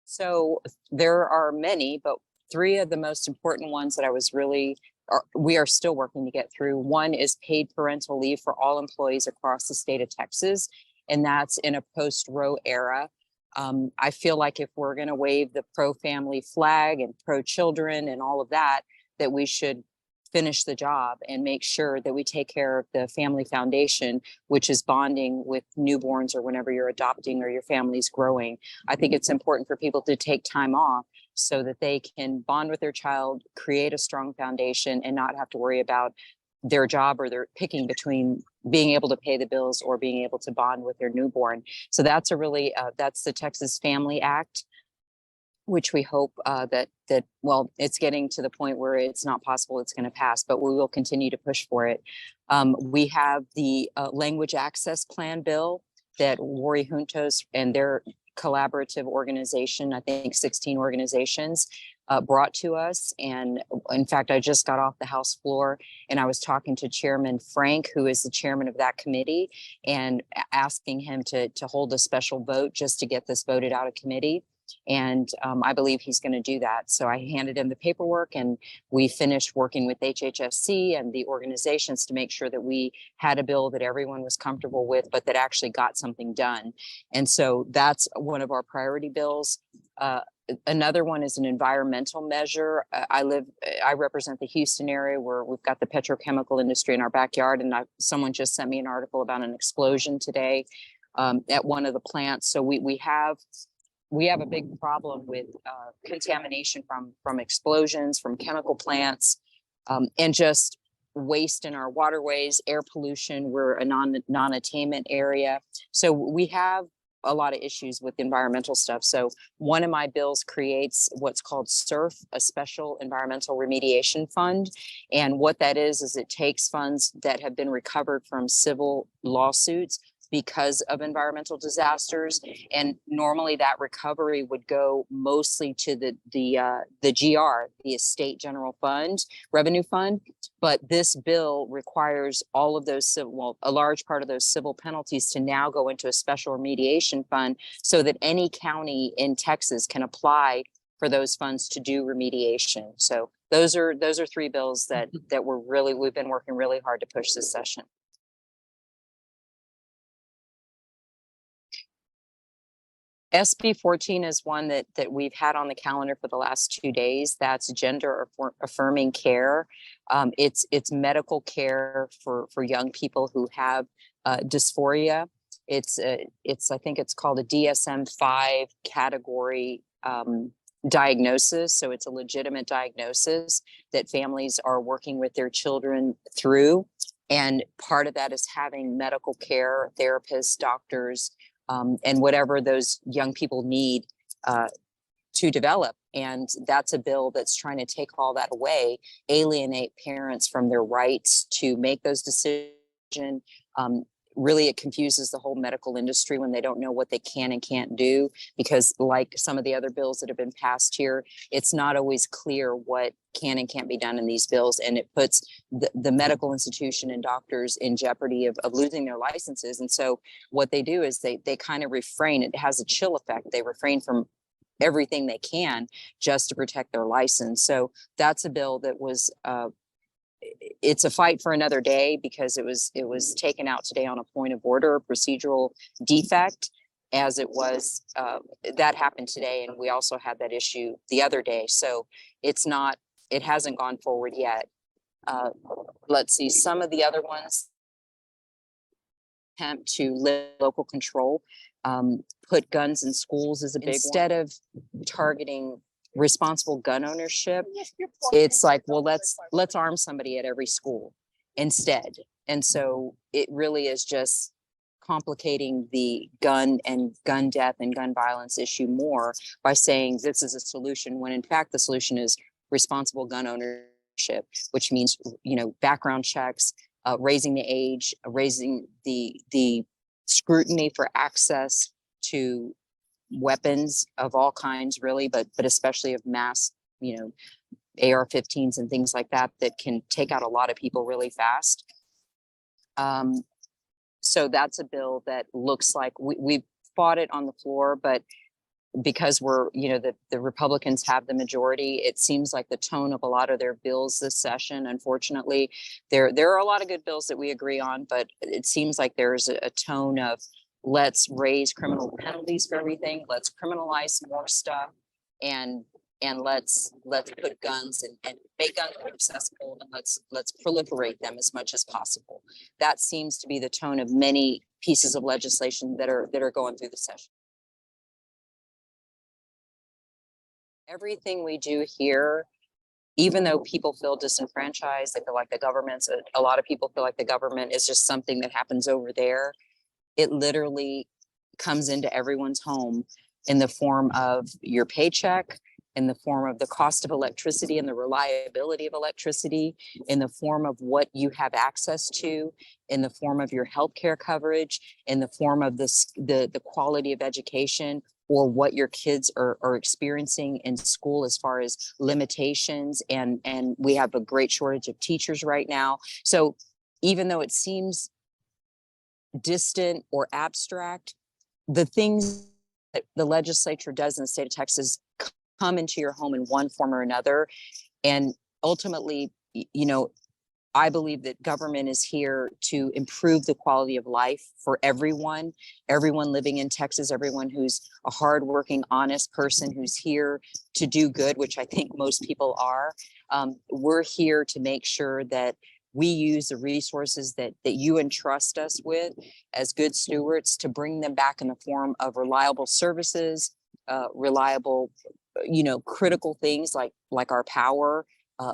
So there are many, but three of the most important ones that we are still working to get through. One is paid parental leave for all employees across the state of Texas, and that's in a post-Roe era. I feel like if we're going to wave the pro-family flag and pro-children and all of that, that we should finish the job and make sure that we take care of the family foundation, which is bonding with newborns or whenever you're adopting or your family's growing. I think it's important for people to take time off so that they can bond with their child, create a strong foundation, and not have to worry about their job or they're picking between being able to pay the bills or being able to bond with their newborn. So that's that's the Texas Family Act, which we hope well, it's getting to the point where it's not possible it's going to pass, but we will continue to push for it. We have the language access plan bill that Wari Juntos and their collaborative organization, I think 16 organizations, brought to us. And in fact, I just got off the House floor and I was talking to Chairman Frank, who is the chairman of that committee, and asking him to hold a special vote just to get this voted out of committee. And I believe he's going to do that. So I handed him the paperwork and we finished working with HHSC and the organizations to make sure that we had a bill that everyone was comfortable with, but that actually got something done. And so that's one of our priority bills. Another one is an environmental measure. I represent the Houston area where we've got the petrochemical industry in our backyard. And someone just sent me an article about an explosion today at one of the plants. So we have a big problem with contamination from explosions, from chemical plants, and just waste in our waterways, air pollution. We're a non-attainment area. So we have a lot of issues with environmental stuff. So one of my bills creates what's called SURF, a special environmental remediation fund. And what that is it takes funds that have been recovered from civil lawsuits because of environmental disasters. And normally that recovery would go mostly to the GR, the Estate General Fund, Revenue Fund. But this bill requires all of those a large part of those civil penalties to now go into a special remediation fund so that any county in Texas can apply for those funds to do remediation. So those are three bills that we've been working really hard to push this session. SB 14 is one that we've had on the calendar for the last 2 days. That's gender affirming care. It's medical care for young people who have dysphoria. It's I think it's called a DSM-5 category diagnosis. So it's a legitimate diagnosis that families are working with their children through. And part of that is having medical care, therapists, doctors, and whatever those young people need to develop. And that's a bill that's trying to take all that away, alienate parents from their rights to make those decisions. Really, it confuses the whole medical industry when they don't know what they can and can't do, because like some of the other bills that have been passed here, it's not always clear what can and can't be done in these bills. And it puts the medical institution and doctors in jeopardy of losing their licenses. And so what they do is they kind of refrain. It has a chill effect. They refrain from everything they can just to protect their license. So that's a bill that was it's a fight for another day, because it was taken out today on a point of order, a procedural defect, as it was that happened today. And we also had that issue the other day. So it hasn't gone forward yet. Let's see, some of the other ones attempt to limit local control. Put guns in schools is a big one. Instead of targeting responsible gun ownership, it's like, well, let's arm somebody at every school instead. And so it really is just complicating the gun death and gun violence issue more by saying this is a solution, when in fact the solution is responsible gun ownership, which means, background checks, raising the age, raising the scrutiny for access to weapons of all kinds, really, but especially of mass, AR-15s and things like that can take out a lot of people really fast. So that's a bill that looks like we've fought it on the floor, but because we're, the Republicans have the majority, it seems like the tone of a lot of their bills this session, unfortunately, there are a lot of good bills that we agree on, but it seems like there's a tone of let's raise criminal penalties for everything, let's criminalize more stuff, and let's put guns and make guns accessible, and let's proliferate them as much as possible. That seems to be the tone of many pieces of legislation that are going through the session. Everything we do here, even though people feel disenfranchised, they feel like the government's, a lot of people feel like the government is just something that happens over there. It literally comes into everyone's home in the form of your paycheck, in the form of the cost of electricity and the reliability of electricity, in the form of what you have access to, in the form of your healthcare coverage, in the form of the quality of education, or what your kids are experiencing in school as far as limitations. And we have a great shortage of teachers right now. So even though it seems distant or abstract, the things that the legislature does in the state of Texas come into your home in one form or another. And ultimately, I believe that government is here to improve the quality of life for everyone living in Texas, everyone who's a hardworking, honest person who's here to do good, which I think most people are. We're here to make sure that we use the resources that you entrust us with as good stewards to bring them back in the form of reliable services, reliable, critical things like our power,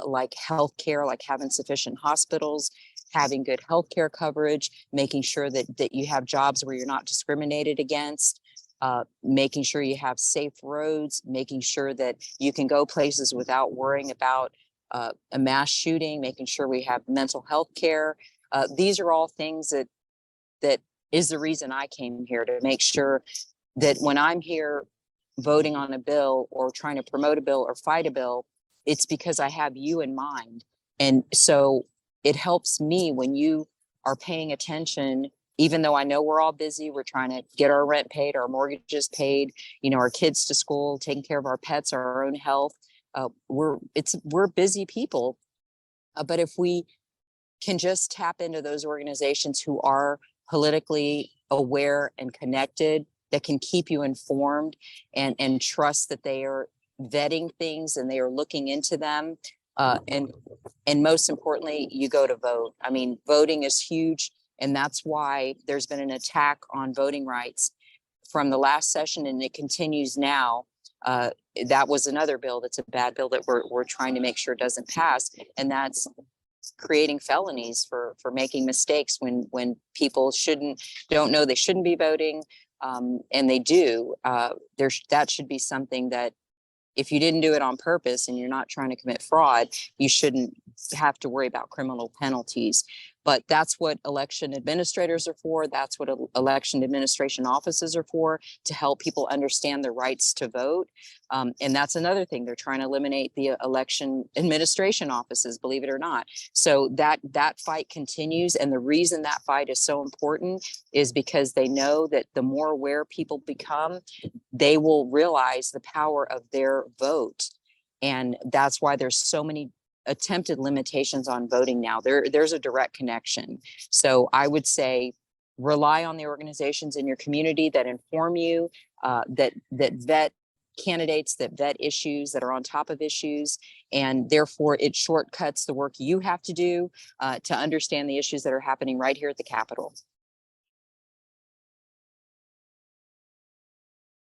like healthcare, like having sufficient hospitals, having good healthcare coverage, making sure that you have jobs where you're not discriminated against, making sure you have safe roads, making sure that you can go places without worrying about a mass shooting, making sure we have mental health care. These are all things that is the reason I came here, to make sure that when I'm here voting on a bill or trying to promote a bill or fight a bill, it's because I have you in mind. And so it helps me when you are paying attention, even though I know we're all busy, we're trying to get our rent paid, our mortgages paid, our kids to school, taking care of our pets, our own health. We're busy people. But if we can just tap into those organizations who are politically aware and connected, that can keep you informed and trust that they are vetting things and they are looking into them. And most importantly, you go to vote. I mean, voting is huge. And that's why there's been an attack on voting rights from the last session, and it continues now. That was another bill that's a bad bill that we're trying to make sure doesn't pass. And that's creating felonies for making mistakes when people don't know they shouldn't be voting. And they do. That should be something that if you didn't do it on purpose and you're not trying to commit fraud, you shouldn't have to worry about criminal penalties. But that's what election administrators are for. That's what election administration offices are for, to help people understand their rights to vote. And that's another thing. They're trying to eliminate the election administration offices, believe it or not. So that fight continues. And the reason that fight is so important is because they know that the more aware people become, they will realize the power of their vote. And that's why there's so many attempted limitations on voting now. There's a direct connection. So I would say rely on the organizations in your community that inform you, that vet candidates, that vet issues, that are on top of issues, and therefore it shortcuts the work you have to do to understand the issues that are happening right here at the Capitol.